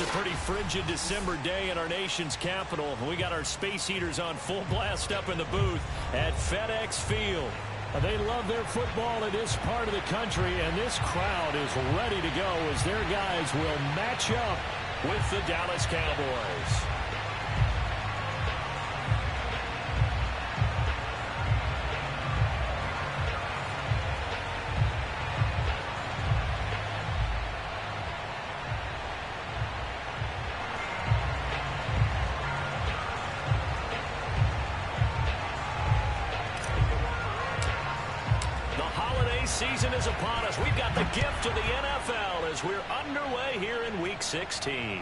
pretty frigid December day in our nation's capital. We got our space heaters on full blast up in the booth at FedEx Field. They love their football in this part of the country, and this crowd is ready to go as their guys will match up with the Dallas Cowboys. Season is upon us. We've got the gift of the NFL as we're underway here in Week 16.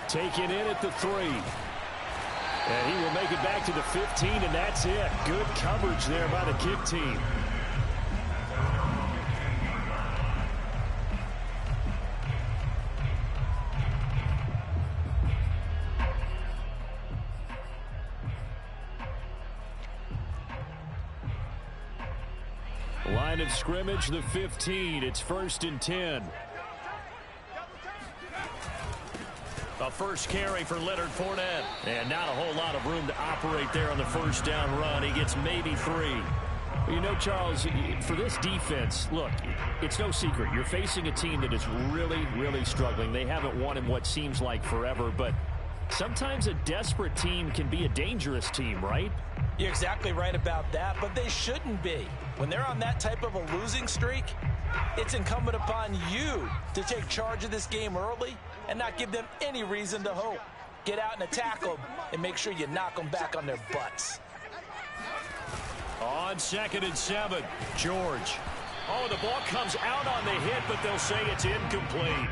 Taken in at the 3. And he will make it back to the 15, and that's it. Good coverage there by the kick team. Line of scrimmage, the 15. It's 1st and 10. A first carry for Leonard Fournette. And not a whole lot of room to operate there on the first down run. He gets maybe 3. You know, Charles, for this defense, look, it's no secret. You're facing a team that is really, really struggling. They haven't won in what seems like forever, but sometimes a desperate team can be a dangerous team, right? You're exactly right about that, but they shouldn't be. When they're on that type of a losing streak, it's incumbent upon you to take charge of this game early and not give them any reason to hope. Get out and attack them and make sure you knock them back on their butts. On 2nd and 7, George. Oh, the ball comes out on the hit, but they'll say it's incomplete.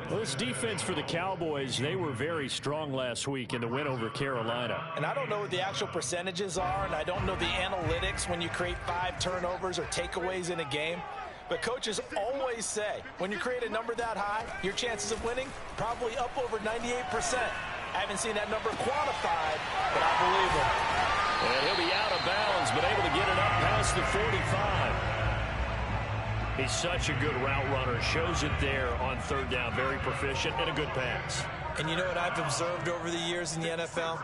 Well, this defense for the Cowboys, they were very strong last week in the win over Carolina. And I don't know what the actual percentages are, and I don't know the analytics when you create 5 turnovers or takeaways in a game. But coaches always say, when you create a number that high, your chances of winning probably up over 98%. I haven't seen that number quantified, but I believe him. And he'll be out of bounds, but able to get it up past the 45. He's such a good route runner. Shows it there on 3rd down. Very proficient and a good pass. And you know what I've observed over the years in the NFL?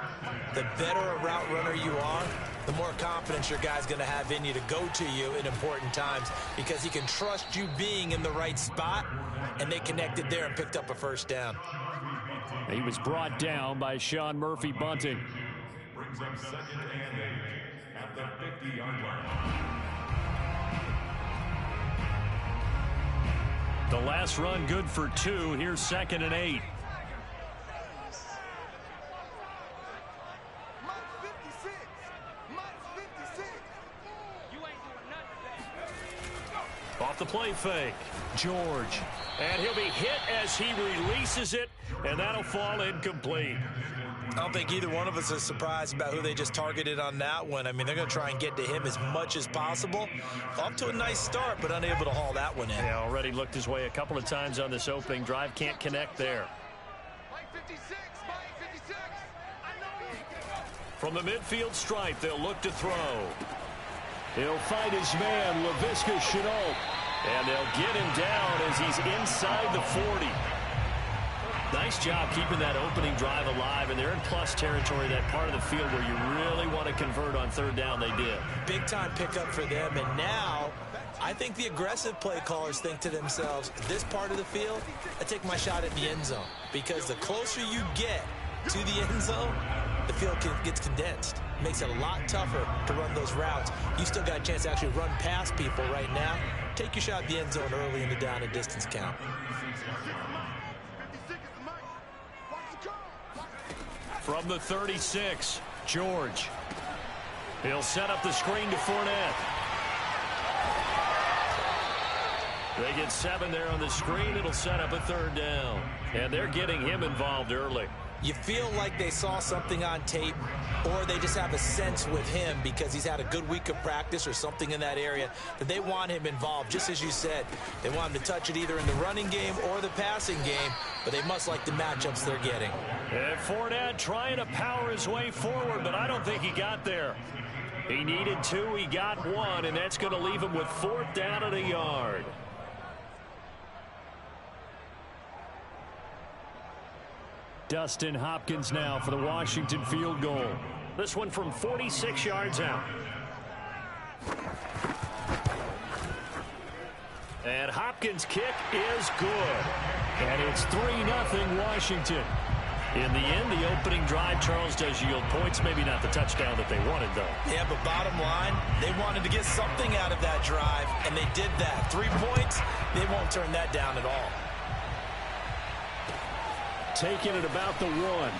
The better a route runner you are, the more confidence your guy's going to have in you to go to you in important times because he can trust you being in the right spot, and they connected there and picked up a first down. He was brought down by Sean Murphy-Bunting. Brings up 2nd and 8 at the 50-yard line. The last run good for 2. Here's 2nd and 8. Off the play fake. George. And he'll be hit as he releases it, and that'll fall incomplete. I don't think either one of us is surprised about who they just targeted on that one. I mean, they're going to try and get to him as much as possible. Off to a nice start, but unable to haul that one in. Yeah, already looked his way a couple of times on this opening drive. Can't connect there. From the midfield stripe, they'll look to throw. He'll find his man, Laviska Shenault. And they'll get him down as he's inside the 40. Nice job keeping that opening drive alive, and they're in plus territory, that part of the field where you really want to convert on 3rd down. They did. Big-time pickup for them, and now I think the aggressive play callers think to themselves, this part of the field, I take my shot at the end zone, because the closer you get to the end zone, the field gets condensed. Makes it a lot tougher to run those routes. You still got a chance to actually run past people right now. Take your shot at the end zone early in the down and distance count. From the 36, George. He'll set up the screen to Fournette. They get 7 there on the screen. It'll set up a 3rd down. And they're getting him involved early. You feel like they saw something on tape, or they just have a sense with him because he's had a good week of practice or something in that area that they want him involved. Just as you said, they want him to touch it either in the running game or the passing game, but they must like the matchups they're getting. And Fournette trying to power his way forward, but I don't think he got there. He needed 2, he got 1, and that's going to leave him with 4th down and a yard. Dustin Hopkins now for the Washington field goal. This one from 46 yards out. And Hopkins' kick is good. And it's 3-0 Washington. In the end, the opening drive, Charles, does yield points. Maybe not the touchdown that they wanted, though. Yeah, but bottom line, they wanted to get something out of that drive, and they did that. 3 points, they won't turn that down at all. Taking it about the 1.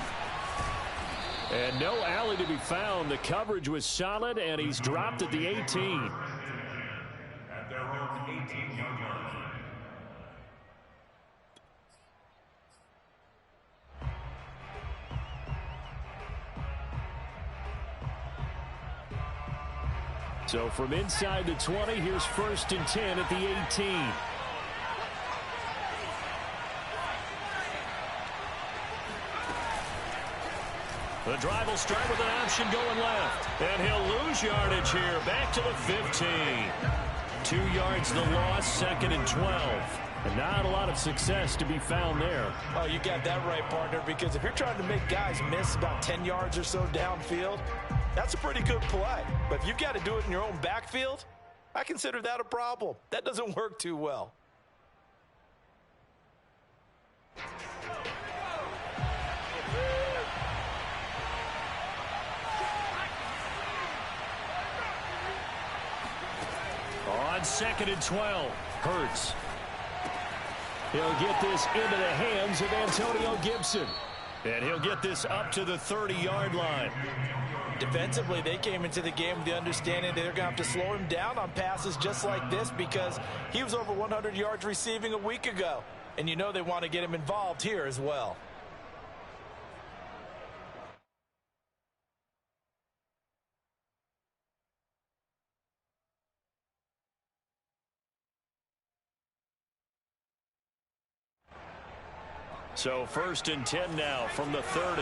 And no alley to be found. The coverage was solid, and he's dropped at the 18. At their own 18-yard line. So from inside the 20, here's 1st and 10 at the 18. The drive will start with an option going left. And he'll lose yardage here. Back to the 15. 2 yards the loss, 2nd and 12. And not a lot of success to be found there. Oh, you got that right, partner, because if you're trying to make guys miss about 10 yards or so downfield, that's a pretty good play. But if you've got to do it in your own backfield, I consider that a problem. That doesn't work too well. On 2nd and 12, Hurts. He'll get this into the hands of Antonio Gibson. And he'll get this up to the 30-yard line. Defensively, they came into the game with the understanding they're going to have to slow him down on passes just like this because he was over 100 yards receiving a week ago. And you know they want to get him involved here as well. So 1st and 10 now from the 30.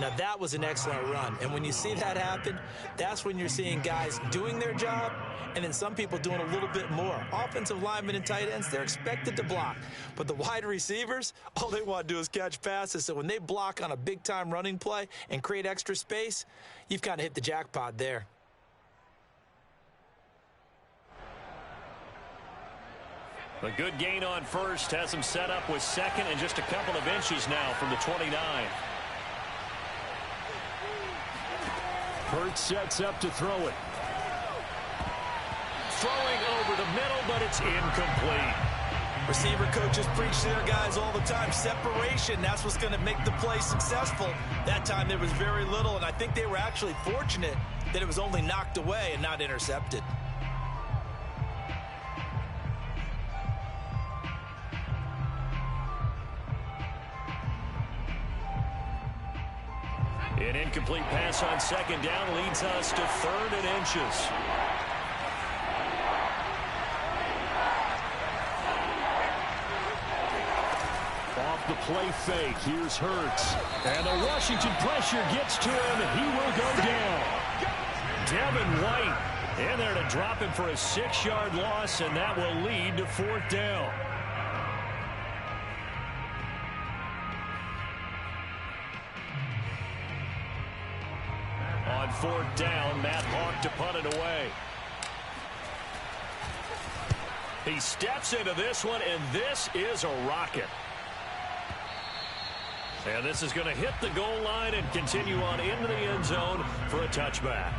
Now that was an excellent run, and when you see that happen, that's when you're seeing guys doing their job and then some people doing a little bit more. Offensive linemen and tight ends, they're expected to block, but the wide receivers, all they want to do is catch passes. So when they block on a big-time running play and create extra space, you've kind of hit the jackpot there. A good gain on 1st has him set up with 2nd and just a couple of inches now from the 29. Hurts sets up to throw it. Throwing over the middle, but it's incomplete. Receiver coaches preach to their guys all the time. Separation, that's what's going to make the play successful. That time there was very little, and I think they were actually fortunate that it was only knocked away and not intercepted. An incomplete pass on 2nd down leads us to 3rd and inches. Off the play fake, here's Hurts. And the Washington pressure gets to him. He will go down. Devin White in there to drop him for a 6-yard loss, and that will lead to 4th down. On 4th down, Matt Hawk to punt it away. He steps into this one, and this is a rocket. And this is going to hit the goal line and continue on into the end zone for a touchback.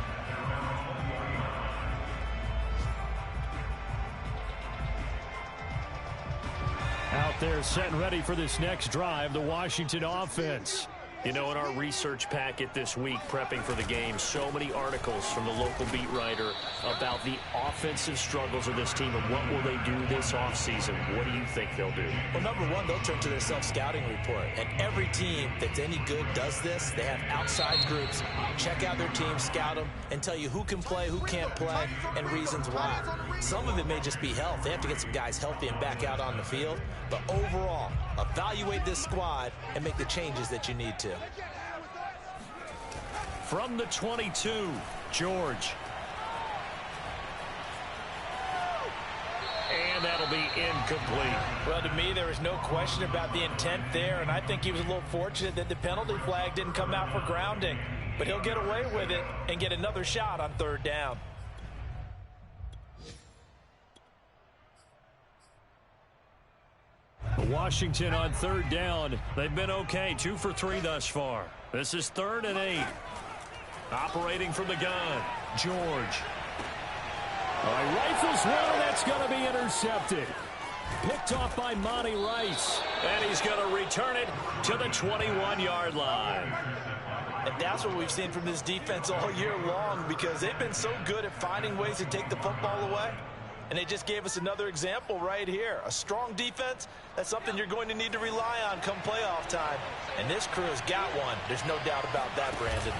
Out there set and ready for this next drive, the Washington offense. You know, in our research packet this week, prepping for the game, so many articles from the local beat writer about the offensive struggles of this team and what will they do this offseason. What do you think they'll do? Well, number one, they'll turn to their self-scouting report. And every team that's any good does this. They have outside groups, check out their team, scout them, and tell you who can play, who can't play, and reasons why. Some of it may just be health. They have to get some guys healthy and back out on the field. But overall, evaluate this squad and make the changes that you need to. From the 22, George. And that'll be incomplete. Well, to me, there was no question about the intent there, and I think he was a little fortunate that the penalty flag didn't come out for grounding. But he'll get away with it and get another shot on third down. Washington on third down. They've been okay, 2 for 3 thus far. This is 3rd and 8. Operating from the gun, George. Rifles one, that's going to be intercepted. Picked off by Monty Rice. And he's going to return it to the 21-yard line. And that's what we've seen from this defense all year long, because they've been so good at finding ways to take the football away. And they just gave us another example right here. A strong defense, that's something you're going to need to rely on come playoff time. And this crew has got one. There's no doubt about that, Brandon.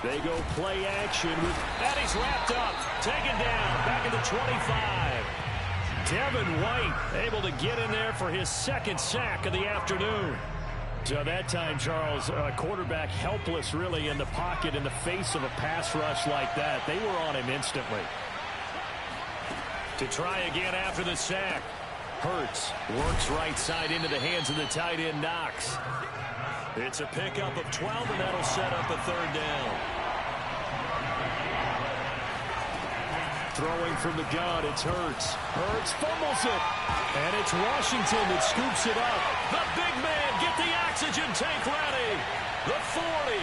They go play action with, and he's wrapped up, taken down, back at the 25. Devin White able to get in there for his 2nd sack of the afternoon. So that time, Charles, quarterback helpless really in the pocket in the face of a pass rush like that. They were on him instantly. To try again after the sack. Hurts works right side into the hands of the tight end Knox. It's a pickup of 12, and that'll set up a 3rd down. Throwing from the gun, it's Hurts. Hurts fumbles it. And it's Washington that scoops it up. The big man, get the oxygen tank ready. The 40.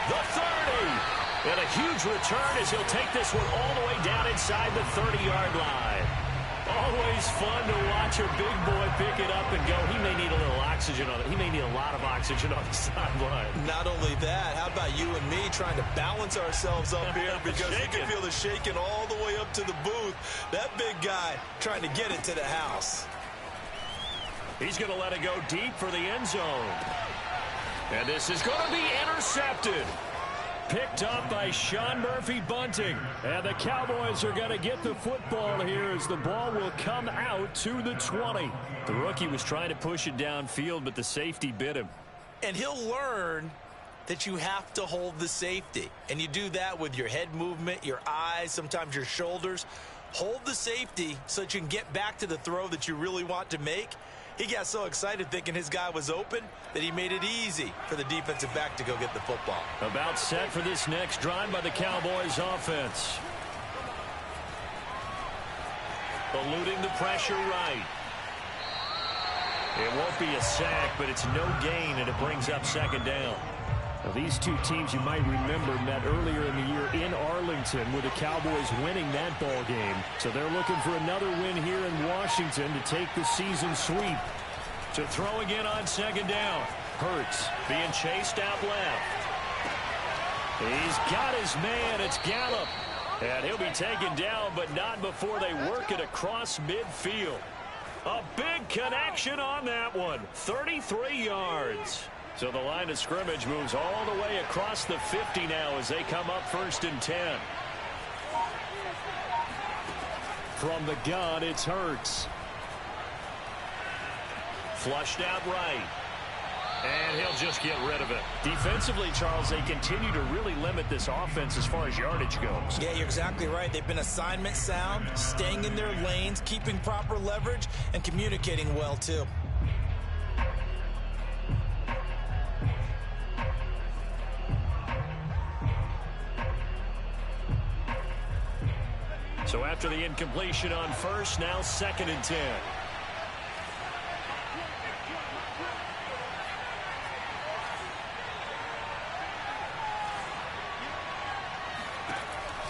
The 30. And a huge return as he'll take this one all the way down inside the 30-yard line. Always fun to watch a big boy pick it up and go. He may need a little oxygen on it. He may need a lot of oxygen on the sideline. Not only that, how about you and me trying to balance ourselves up here, because you can feel the shaking all the way up to the booth. That big guy trying to get it to the house. He's going to let it go deep for the end zone. And this is going to be intercepted. Picked up by Sean Murphy-Bunting. And the Cowboys are going to get the football here as the ball will come out to the 20. The rookie was trying to push it downfield, but the safety bit him. And he'll learn that you have to hold the safety. And you do that with your head movement, your eyes, sometimes your shoulders. Hold the safety so that you can get back to the throw that you really want to make. He got so excited thinking his guy was open that he made it easy for the defensive back to go get the football. About set for this next drive by the Cowboys offense. Eluding the pressure right. It won't be a sack, but it's no gain, and it brings up 2nd down. Now, these two teams, you might remember, met earlier in the year in Arlington with the Cowboys winning that ball game. So they're looking for another win here in Washington to take the season sweep. To throw again on 2nd down. Hurts being chased out left. He's got his man. It's Gallup. And he'll be taken down, but not before they work it across midfield. A big connection on that one. 33 yards. So the line of scrimmage moves all the way across the 50 now as they come up 1st and 10. From the gun, it's Hurts. Flushed out right. And he'll just get rid of it. Defensively, Charles, they continue to really limit this offense as far as yardage goes. Yeah, you're exactly right. They've been assignment sound, staying in their lanes, keeping proper leverage, and communicating well, too. So after the incompletion on 1st, now 2nd and 10.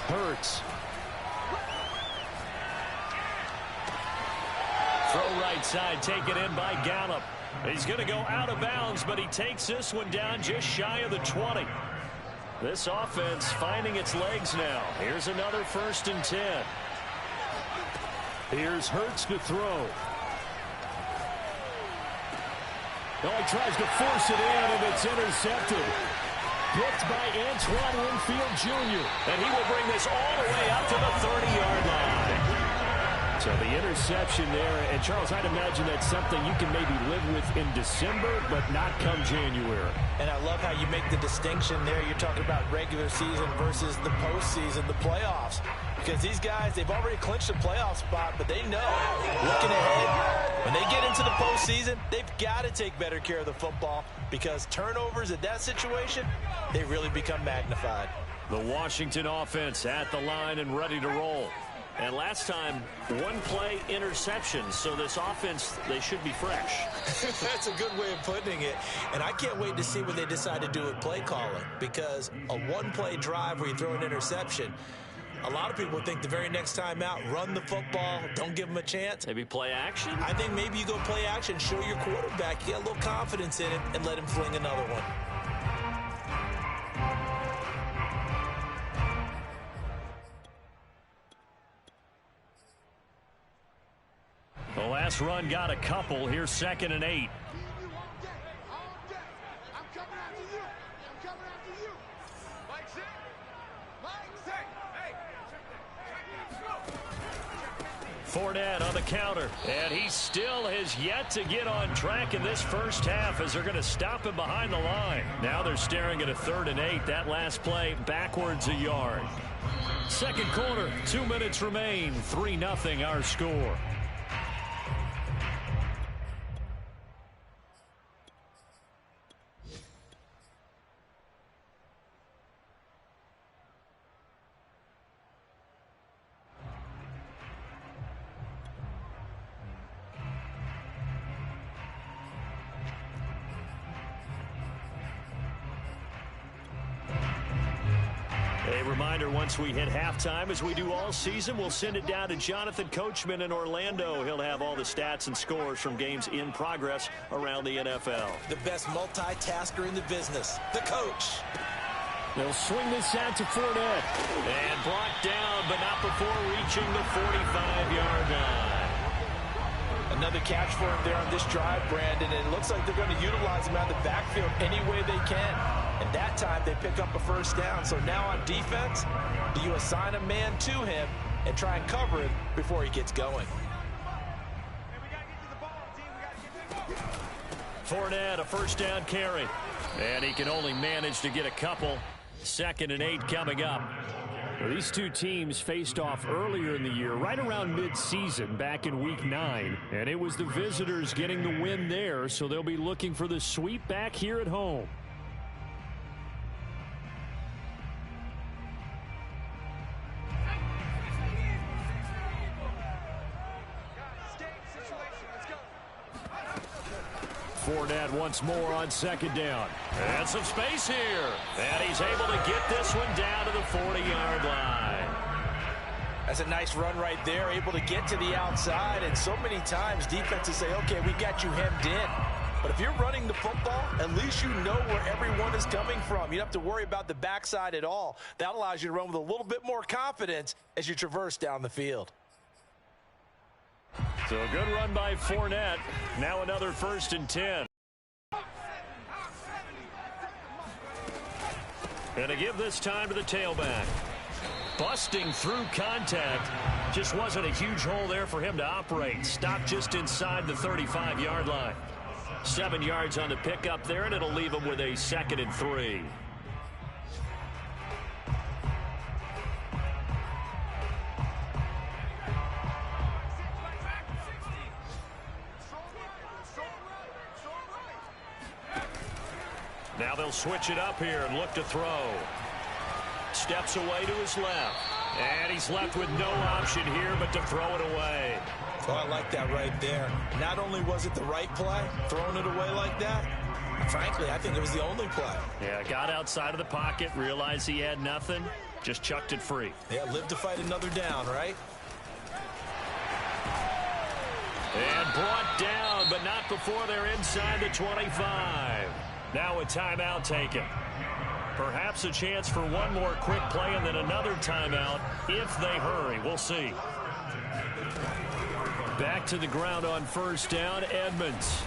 Hurts. Throw right side, taken in by Gallup. He's going to go out of bounds, but he takes this one down just shy of the 20. This offense finding its legs now. Here's another 1st and 10. Here's Hurts to throw. Oh, he tries to force it in, and it's intercepted. Picked by Antoine Winfield Jr. And he will bring this all the way out to the 30-yard line. So the interception there, and Charles, I'd imagine that's something you can maybe live with in December, but not come January. And I love how you make the distinction there. You're talking about regular season versus the postseason, the playoffs. Because these guys, they've already clinched a playoff spot, but they know, looking ahead, when they get into the postseason, they've got to take better care of the football because turnovers in that situation, they really become magnified. The Washington offense at the line and ready to roll. And last time, one play interception. So this offense, they should be fresh. That's a good way of putting it. And I can't wait to see what they decide to do with play calling. Because a one-play drive where you throw an interception, a lot of people think the very next time out, run the football, don't give them a chance. Maybe play action? I think maybe you go play action, show your quarterback, you get a little confidence in it, and let him fling another one. The last run got a couple. Here's 2nd and 8. Fournette on the counter, and he still has yet to get on track in this first half as they're going to stop him behind the line. Now they're staring at a 3rd and 8. That last play backwards a yard. Second quarter, 2 minutes remain. 3-0 our score. Once we hit halftime, as we do all season, we'll send it down to Jonathan Coachman in Orlando. He'll have all the stats and scores from games in progress around the NFL. The best multitasker in the business, the coach. They'll swing this out to Fournette. And brought down, but not before reaching the 45-yard line. Another catch for him there on this drive, Brandon, and it looks like they're going to utilize him out of the backfield any way they can. And that time they pick up a first down. So now on defense, do you assign a man to him and try and cover him before he gets going? Fournette, a first down carry. And he can only manage to get a couple. 2nd and 8 coming up. Well, these two teams faced off earlier in the year, right around mid-season, back in Week 9. And it was the visitors getting the win there, so they'll be looking for the sweep back here at home. Fournette once more on 2nd down. And some space here. And he's able to get this one down to the 40-yard line. That's a nice run right there, able to get to the outside. And so many times defenses say, okay, we got you hemmed in. But if you're running the football, at least you know where everyone is coming from. You don't have to worry about the backside at all. That allows you to run with a little bit more confidence as you traverse down the field. So a good run by Fournette. Now another 1st and 10. And to give this time to the tailback. Busting through contact. Just wasn't a huge hole there for him to operate. Stopped just inside the 35-yard line. 7 yards on the pickup there, and it'll leave him with a 2nd and 3. Now they'll switch it up here and look to throw. Steps away to his left. And he's left with no option here but to throw it away. Oh, I like that right there. Not only was it the right play, throwing it away like that, frankly, I think it was the only play. Yeah, got outside of the pocket, realized he had nothing, just chucked it free. Yeah, live to fight another down, right? And brought down, but not before they're inside the 25. Now a timeout taken. Perhaps a chance for one more quick play and then another timeout if they hurry. We'll see. Back to the ground on 1st down, Edmonds.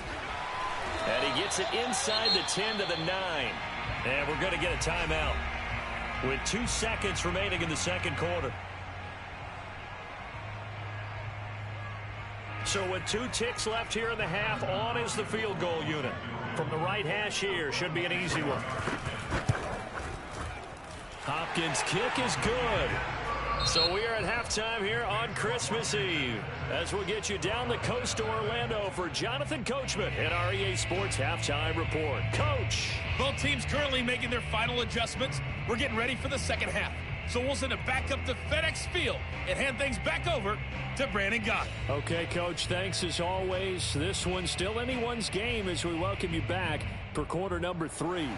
And he gets it inside the 10 to the 9. And we're going to get a timeout with 2 seconds remaining in the 2nd quarter. So with 2 ticks left here in the half, on is the field goal unit. From the right hash here, should be an easy one. Hopkins' kick is good. So we are at halftime here on Christmas Eve. As we'll get you down the coast to Orlando for Jonathan Coachman in our EA Sports Halftime Report. Coach. Both teams currently making their final adjustments. We're getting ready for the second half. So we'll send it back up to FedEx Field and hand things back over to Brandon Gott. Okay, Coach, thanks as always. This one's still anyone's game as we welcome you back for quarter number 3.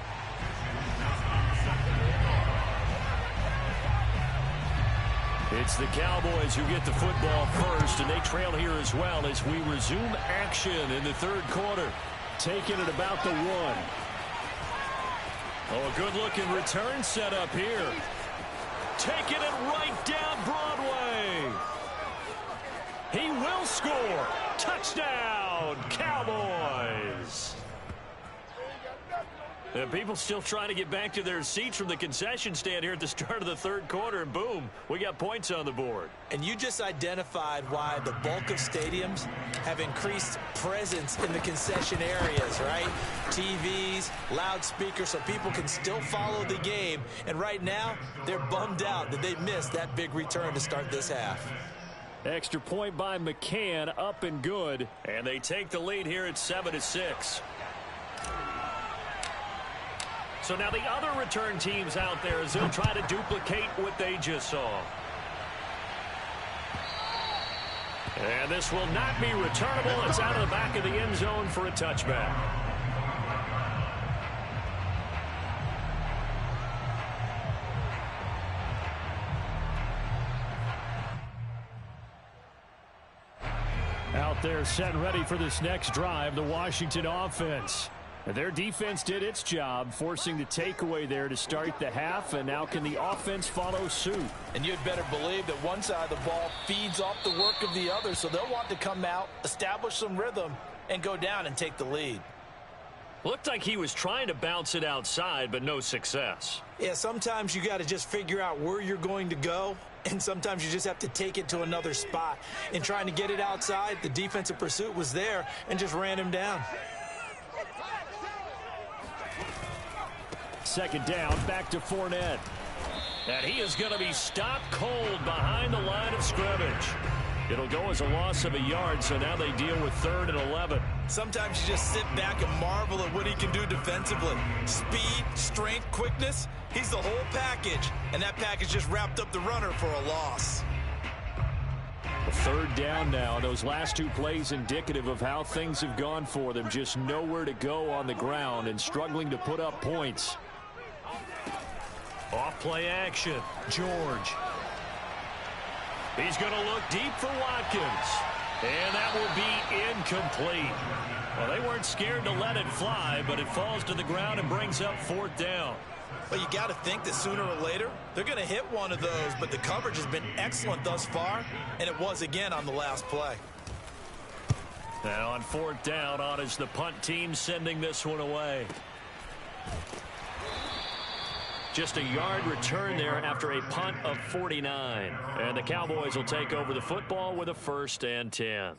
It's the Cowboys who get the football first, and they trail here as well as we resume action in the third quarter. Taking it about the 1. Oh, a good-looking return set up here. Taking it right down Broadway. He will score. Touchdown, Cowboys. And people still trying to get back to their seats from the concession stand here at the start of the third quarter, and boom, we got points on the board. And you just identified why the bulk of stadiums have increased presence in the concession areas, right? TVs, loudspeakers, so people can still follow the game. And right now, they're bummed out that they missed that big return to start this half. Extra point by McCann, up and good. And they take the lead here at 7-6. So now the other return teams out there as they'll try to duplicate what they just saw. And this will not be returnable. It's out of the back of the end zone for a touchback. Out there set and ready for this next drive, the Washington offense. Their defense did its job, forcing the takeaway there to start the half, and now can the offense follow suit? And you'd better believe that one side of the ball feeds off the work of the other, so they'll want to come out, establish some rhythm, and go down and take the lead. Looked like he was trying to bounce it outside, but no success. Yeah, sometimes you got to just figure out where you're going to go, and sometimes you just have to take it to another spot. In trying to get it outside, the defensive pursuit was there and just ran him down. Second down, back to Fournette. And he is going to be stopped cold behind the line of scrimmage. It'll go as a loss of a yard, so now they deal with 3rd and 11. Sometimes you just sit back and marvel at what he can do defensively. Speed, strength, quickness, he's the whole package. And that package just wrapped up the runner for a loss. A 3rd down now. Those last 2 plays indicative of how things have gone for them. Just nowhere to go on the ground and struggling to put up points. Off play action. George. He's going to look deep for Watkins. And that will be incomplete. Well, they weren't scared to let it fly, but it falls to the ground and brings up 4th down. Well, you got to think that sooner or later, they're going to hit one of those, but the coverage has been excellent thus far, and it was again on the last play. Now on 4th down, on is the punt team sending this one away. Just a yard return there after a punt of 49. And the Cowboys will take over the football with a 1st and 10.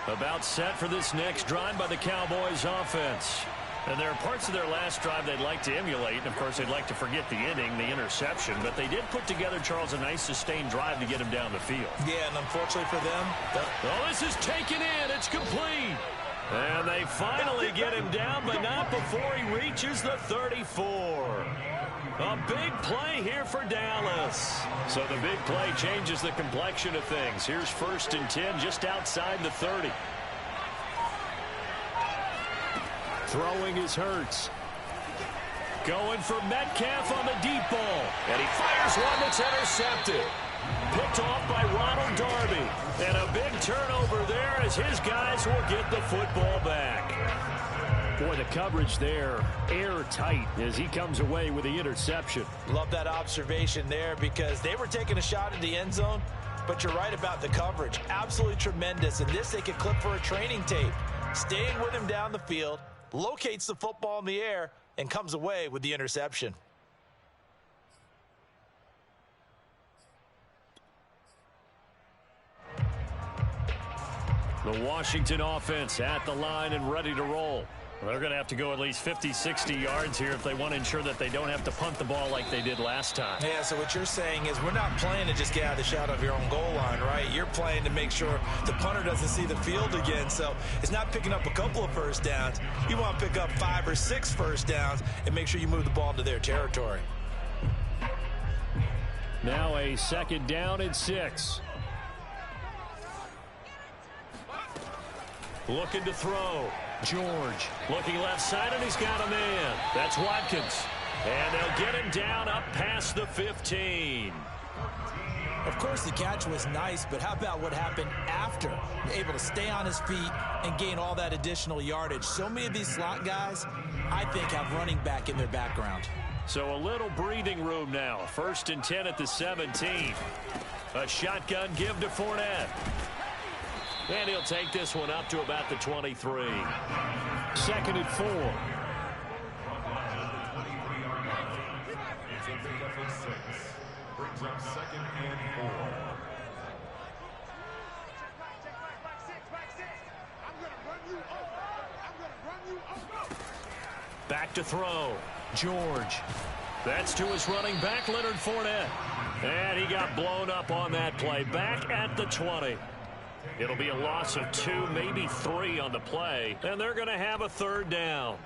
About set for this next drive by the Cowboys offense. And there are parts of their last drive they'd like to emulate. And, of course, they'd like to forget the inning, the interception. But they did put together, Charles, a nice sustained drive to get him down the field. Yeah, and unfortunately for them. Oh, this is taken in. It's complete. And they finally get him down, but not before he reaches the 34. A big play here for Dallas. So the big play changes the complexion of things. Here's 1st and 10 just outside the 30. Throwing is Hurts. Going for Metcalf on the deep ball. And he fires one that's intercepted. Picked off by Ronald Darby. And a big turnover there as his guys will get the football back. Boy, the coverage there, airtight as he comes away with the interception. Love that observation there because they were taking a shot at the end zone. but you're right about the coverage. Absolutely tremendous. And this they could clip for a training tape. Staying with him down the field, locates the football in the air, and comes away with the interception. The Washington offense at the line and ready to roll. They're going to have to go at least 50, 60 yards here if they want to ensure that they don't have to punt the ball like they did last time. Yeah, so what you're saying is we're not playing to just get out of the shadow of your own goal line, right? You're playing to make sure the punter doesn't see the field again. So it's not picking up a couple of first downs. You want to pick up 5 or 6 first downs and make sure you move the ball into their territory. Now a 2nd down and 6. Looking to throw. George looking left side, and he's got a man. That's Watkins. And they'll get him down up past the 15. Of course, the catch was nice, but how about what happened after? Able to stay on his feet and gain all that additional yardage. So many of these slot guys, I think, have running back in their background. So a little breathing room now. 1st and 10 at the 17. A shotgun give to Fournette. And he'll take this one up to about the 23. 2nd and 4. Brings up 2nd and 4. Back to throw. George. That's to his running back, Leonard Fournette. And he got blown up on that play. Back at the 20. It'll be a loss of 2, maybe 3 on the play. And they're going to have a 3rd down.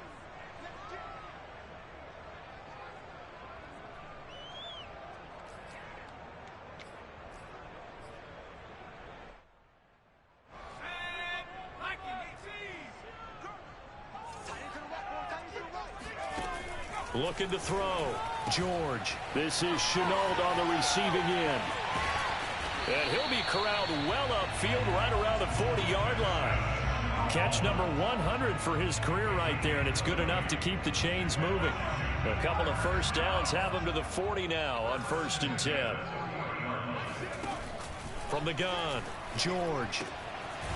Looking to throw. George. This is Chenault on the receiving end. And he'll be corralled well upfield right around the 40-yard line. Catch number 100 for his career right there, and it's good enough to keep the chains moving. A couple of first downs have him to the 40 now on 1st and 10. From the gun, George.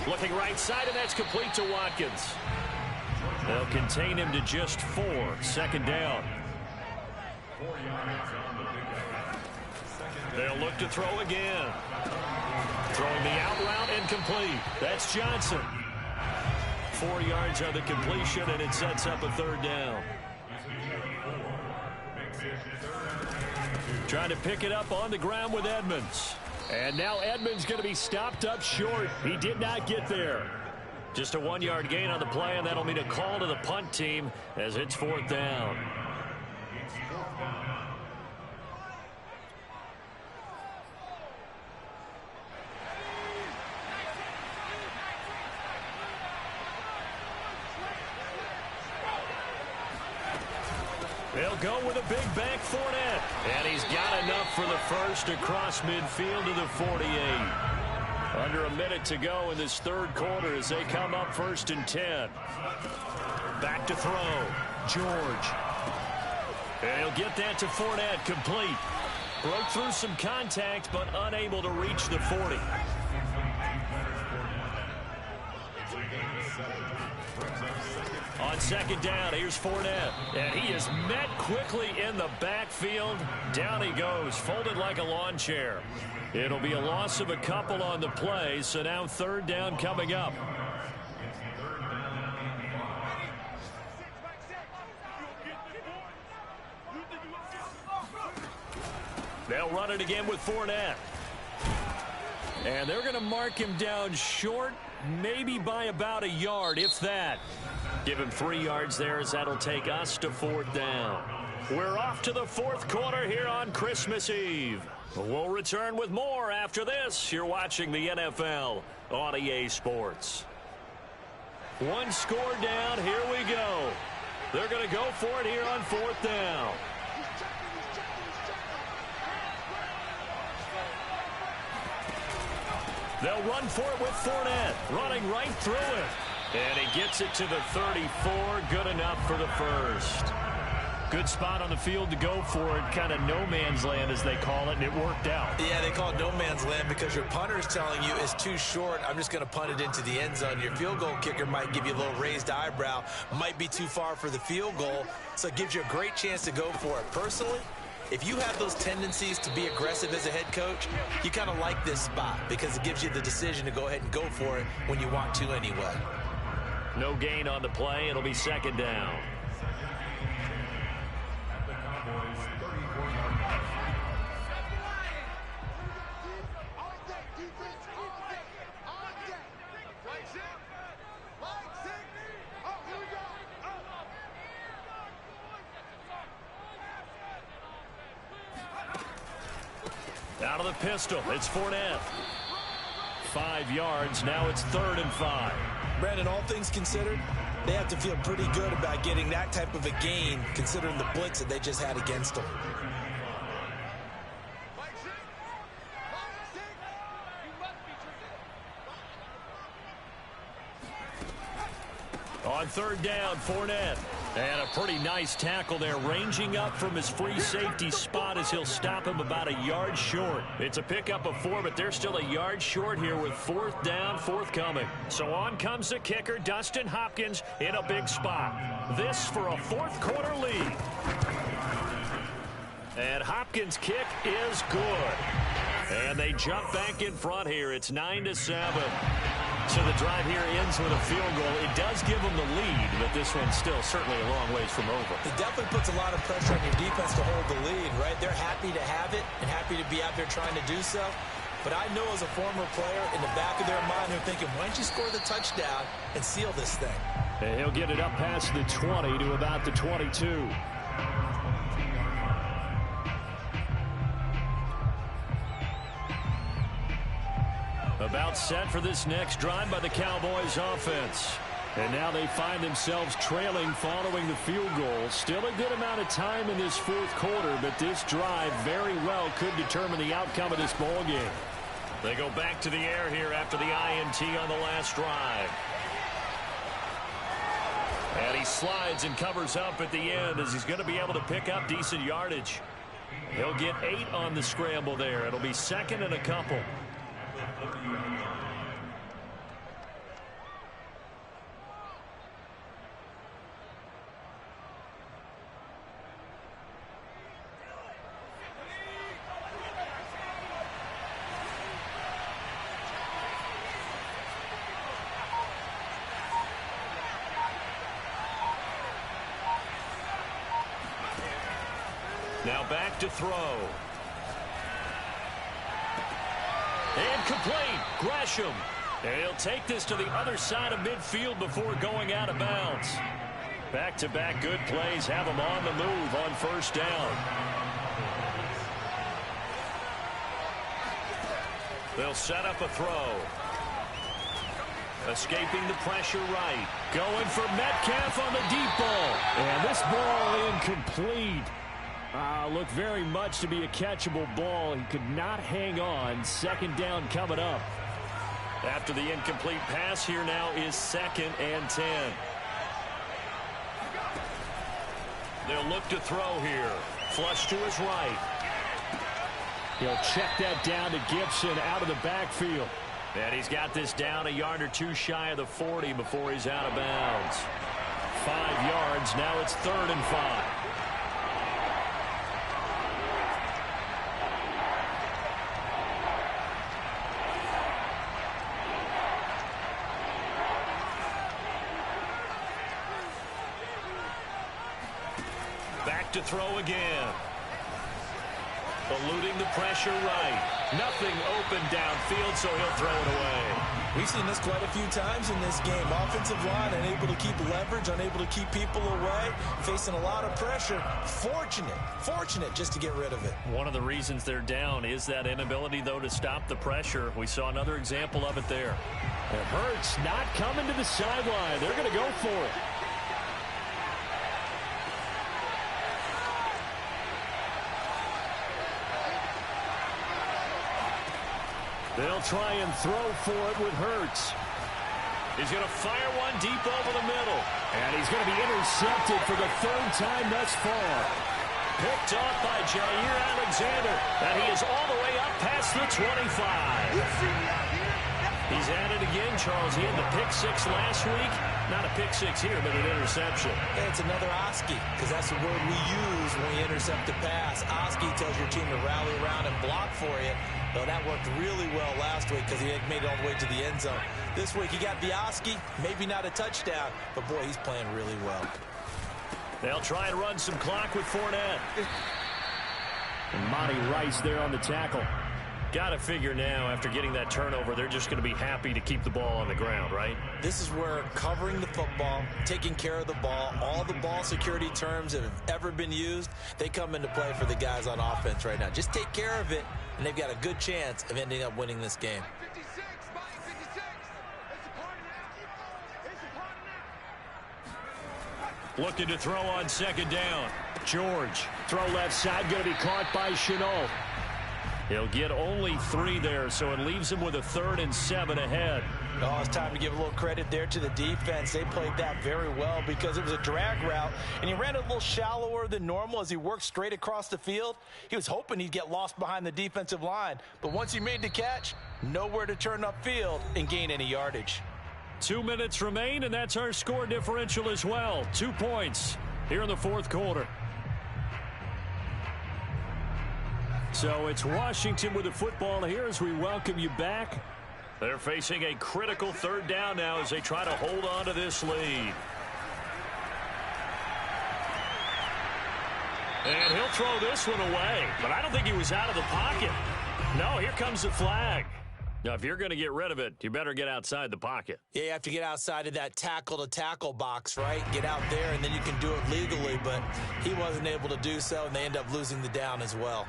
Looking right side, and that's complete to Watkins. They'll contain him to just 4. 2nd down. They'll look to throw again. Throwing the out route incomplete. That's Johnson. 4 yards on the completion, and it sets up a 3rd down. Trying to pick it up on the ground with Edmonds. And now Edmonds going to be stopped up short. He did not get there. Just a 1-yard gain on the play, and that'll mean a call to the punt team as it's 4th down. They'll go with a big back Fournette. And he's got enough for the first across midfield to the 48. Under a minute to go in this 3rd quarter as they come up 1st and 10. Back to throw. George. And he'll get that to Fournette, complete. Broke through some contact, but unable to reach the 40. On 2nd down, here's Fournette. And he is met quickly in the backfield. Down he goes, folded like a lawn chair. It'll be a loss of a couple on the play, so now 3rd down coming up. They'll run it again with Fournette. And they're going to mark him down short, maybe by about a yard, if that. Give him 3 yards there as that'll take us to 4th down. We're off to the 4th quarter here on Christmas Eve. We'll return with more after this. You're watching the NFL on EA Sports. 1 score down. Here we go. They're going to go for it here on 4th down. They'll run for it with Fournette, running right through it. And he gets it to the 34, good enough for the first. Good spot on the field to go for it, kind of no man's land as they call it, and it worked out. Yeah, they call it no man's land because your punter is telling you it's too short. I'm just going to punt it into the end zone. Your field goal kicker might give you a little raised eyebrow, might be too far for the field goal, so it gives you a great chance to go for it. Personally, if you have those tendencies to be aggressive as a head coach, you kind of like this spot because it gives you the decision to go ahead and go for it when you want to anyway. No gain on the play. It'll be second down. Out of the pistol, it's Fournette. 5 yards, now it's 3rd and 5. Brandon, all things considered, they have to feel pretty good about getting that type of a gain considering the blitz that they just had against them. On 3rd down, Fournette. And a pretty nice tackle there, ranging up from his free safety spot as he'll stop him about a yard short. It's a pickup of 4, but they're still a yard short here with 4th down, forthcoming. So on comes the kicker, Dustin Hopkins, in a big spot. This for a 4th quarter lead. And Hopkins' kick is good. And they jump back in front here. It's 9-7. So the drive here ends with a field goal. It does give them the lead, but this one's still certainly a long ways from over. It definitely puts a lot of pressure on your defense to hold the lead, right? They're happy to have it and happy to be out there trying to do so. But I know as a former player, in the back of their mind, they're thinking, why don't you score the touchdown and seal this thing? And he'll get it up past the 20 to about the 22. About set for this next drive by the Cowboys offense. And now they find themselves trailing following the field goal. Still a good amount of time in this 4th quarter, but this drive very well could determine the outcome of this ball game. They go back to the air here after the INT on the last drive. And he slides and covers up at the end as he's going to be able to pick up decent yardage. He'll get 8 on the scramble there. It'll be 2nd and a couple. Now back to throw. And complete. Gresham. And he'll take this to the other side of midfield before going out of bounds. Back-to-back good plays have him on the move on 1st down. They'll set up a throw. Escaping the pressure right. Going for Metcalf on the deep ball. And this ball incomplete. Looked very much to be a catchable ball. He could not hang on. 2nd down coming up. After the incomplete pass, here now is 2nd and 10. They'll look to throw here. Flush to his right. He'll check that down to Gibson out of the backfield. And he's got this down a yard or 2 shy of the 40 before he's out of bounds. 5 yards. Now it's 3rd and 5. To throw again. Eluding the pressure right. Nothing open downfield, so he'll throw it away. We've seen this quite a few times in this game. Offensive line unable to keep leverage, unable to keep people away, facing a lot of pressure. Fortunate just to get rid of it. One of the reasons they're down is that inability, though, to stop the pressure. We saw another example of it there. It hurts not coming to the sideline. They're going to go for it. They'll try and throw for it with Hurts. He's going to fire one deep over the middle. And he's going to be intercepted for the third time thus far. Picked off by Jair Alexander. And he is all the way up past the 25. He's at it again, Charles. He had the pick six last week. Not a pick six here, but an interception. Yeah, it's another Oski, because that's the word we use when we intercept a pass. Oski tells your team to rally around and block for you. Well, that worked really well last week because he made it all the way to the end zone. This week he got the Oski, maybe not a touchdown, but boy, he's playing really well. They'll try and run some clock with Fournette. And Monty Rice there on the tackle. Got to figure now, after getting that turnover, they're just going to be happy to keep the ball on the ground, right? This is where covering the football, taking care of the ball, all the ball security terms that have ever been used, they come into play for the guys on offense right now. Just take care of it, and they've got a good chance of ending up winning this game. Looking to throw on second down. George, throw left side, going to be caught by Chenault. He'll get only 3 there, so it leaves him with a 3rd and 7 ahead. Oh, it's time to give a little credit there to the defense. They played that very well because it was a drag route, and he ran a little shallower than normal as he worked straight across the field. He was hoping he'd get lost behind the defensive line, but once he made the catch, nowhere to turn upfield and gain any yardage. 2 minutes remain, and that's our score differential as well. 2 points here in the 4th quarter. So it's Washington with the football here as we welcome you back. They're facing a critical 3rd down now as they try to hold on to this lead. And he'll throw this one away, but I don't think he was out of the pocket. No, here comes the flag. Now, if you're going to get rid of it, you better get outside the pocket. Yeah, you have to get outside of that tackle-to-tackle box, right? Get out there, and then you can do it legally, but he wasn't able to do so, and they end up losing the down as well.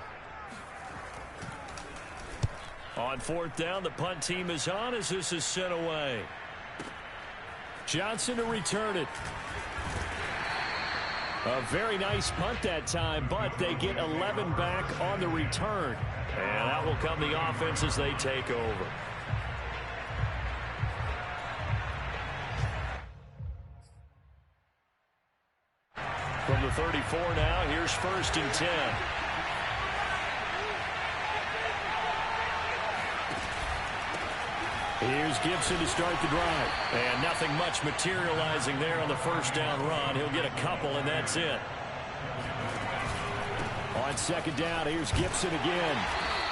On 4th down, the punt team is on as this is sent away. Johnson to return it. A very nice punt that time, but they get 11 back on the return. And that will come the offense as they take over. From the 34 now, here's 1st and 10. Here's Gibson to start the drive. And nothing much materializing there on the 1st down run. He'll get a couple, and that's it. On 2nd down, here's Gibson again.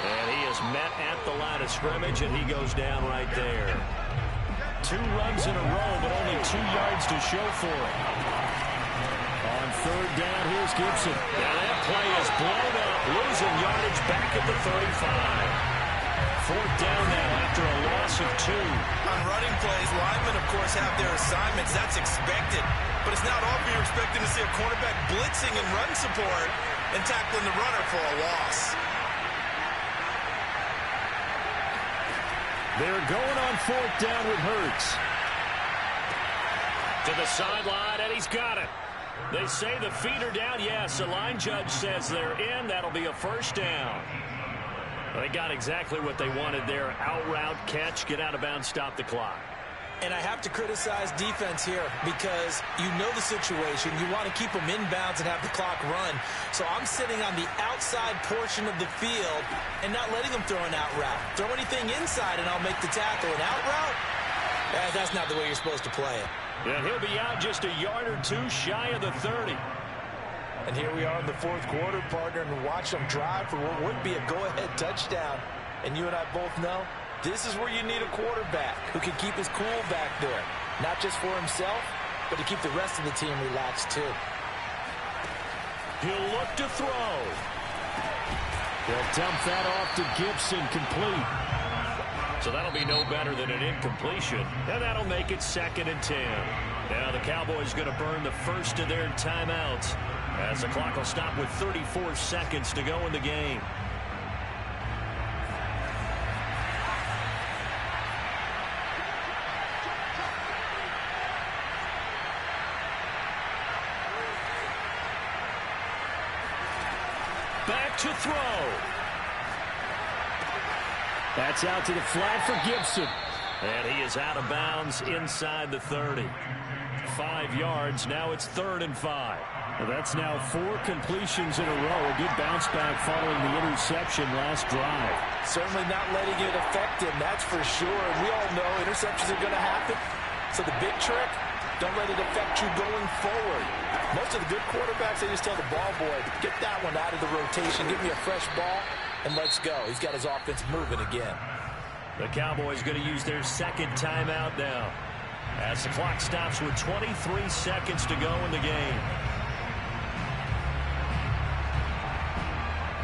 And he is met at the line of scrimmage, and he goes down right there. 2 runs in a row, but only 2 yards to show for it. On 3rd down, here's Gibson. And that play is blown up, losing yardage back at the 35. 4th down now after a loss of 2. On running plays, linemen, of course, have their assignments. That's expected. But it's not often you're expecting to see a cornerback blitzing and run support and tackling the runner for a loss. They're going on 4th down with Hurts. To the sideline, and he's got it. They say the feet are down. Yes, the line judge says they're in. That'll be a 1st down. They got exactly what they wanted there. Out route, catch, get out of bounds, stop the clock. And I have to criticize defense here because you know the situation. You want to keep them inbounds and have the clock run. So I'm sitting on the outside portion of the field and not letting them throw an out route. Throw anything inside and I'll make the tackle. An out route? That's not the way you're supposed to play it. And he'll be out just a yard or 2 shy of the 30. And here we are in the 4th quarter, partner, and watch them drive for what would be a go-ahead touchdown. And you and I both know this is where you need a quarterback who can keep his cool back there. Not just for himself, but to keep the rest of the team relaxed too. He'll look to throw. They'll dump that off to Gibson, complete. So that'll be no better than an incompletion. And that'll make it 2nd and 10. Now the Cowboys going to burn the first of their timeouts as the clock will stop with 34 seconds to go in the game. Back to throw. That's out to the flat for Gibson. And he is out of bounds inside the 30. 5 yards. Now it's 3rd and 5. Well, that's now 4 completions in a row. A good bounce back following the interception last drive. Certainly not letting it affect him, that's for sure. And we all know interceptions are going to happen. So the big trick, don't let it affect you going forward. Most of the good quarterbacks, they just tell the ball boy, get that one out of the rotation, give me a fresh ball, and let's go. He's got his offense moving again. The Cowboys going to use their 2nd timeout now, as the clock stops with 23 seconds to go in the game.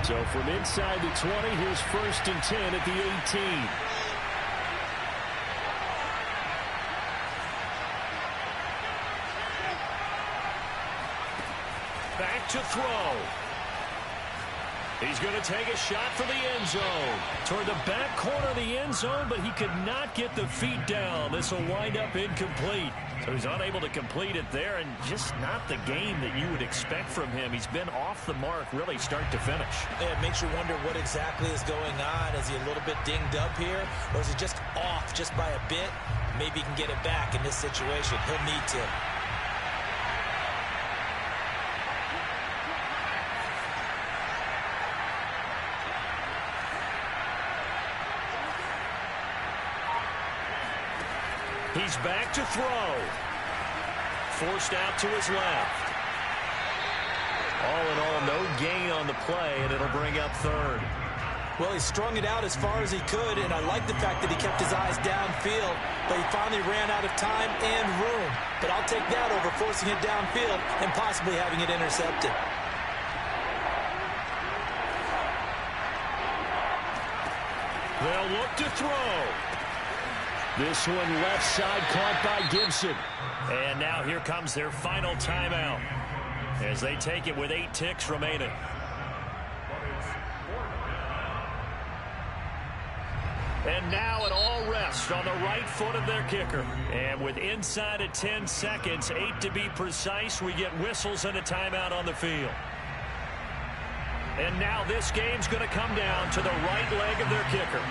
So from inside the 20, here's 1st and 10 at the 18. Back to throw. He's going to take a shot for the end zone. Toward the back corner of the end zone, but he could not get the feet down. This will wind up incomplete. So he's unable to complete it there, and just not the game that you would expect from him. He's been off the mark really start to finish. Yeah, it makes you wonder what exactly is going on. Is he a little bit dinged up here, or is he just off just by a bit? Maybe he can get it back in this situation. He'll need to. He's back to throw. Forced out to his left. All in all, no gain on the play, and it'll bring up 3rd. Well, he strung it out as far as he could, and I like the fact that he kept his eyes downfield, but he finally ran out of time and room. But I'll take that over forcing it downfield and possibly having it intercepted. They'll look to throw. This one left side caught by Gibson. And now here comes their final timeout as they take it with 8 ticks remaining. And now it all rests on the right foot of their kicker. And with inside of 10 seconds, 8 to be precise, we get whistles and a timeout on the field. And now this game's going to come down to the right leg of their kicker.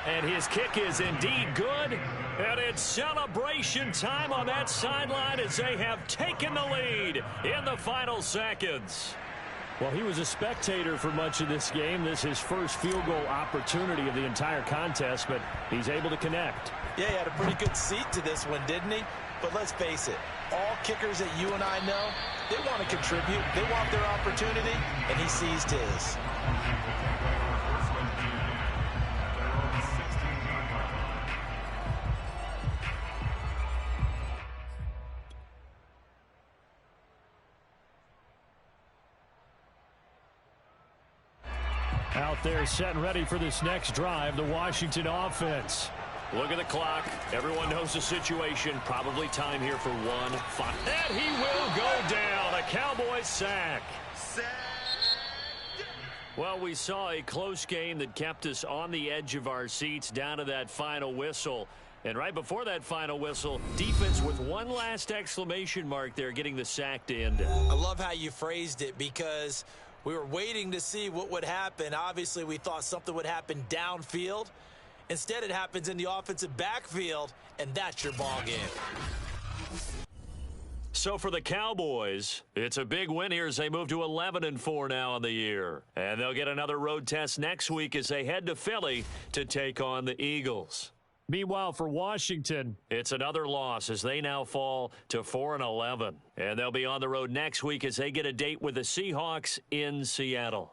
And his kick is indeed good. And it's celebration time on that sideline as they have taken the lead in the final seconds. Well, he was a spectator for much of this game. This is his first field goal opportunity of the entire contest, but he's able to connect. Yeah, he had a pretty good seat to this one, didn't he? But let's face it, all kickers that you and I know, they want to contribute. They want their opportunity, and he seized his. Out there set and ready for this next drive, the Washington offense. Look at the clock. Everyone knows the situation. Probably time here for one final. And he will go down. A Cowboys sack. Well, we saw a close game that kept us on the edge of our seats down to that final whistle. And right before that final whistle, defense with one last exclamation mark there, getting the sack to end it. I love how you phrased it, because we were waiting to see what would happen. Obviously, we thought something would happen downfield. Instead, it happens in the offensive backfield, and that's your ball game. So for the Cowboys, it's a big win here as they move to 11-4 now on the year. And they'll get another road test next week as they head to Philly to take on the Eagles. Meanwhile, for Washington, it's another loss as they now fall to 4-11. And they'll be on the road next week as they get a date with the Seahawks in Seattle.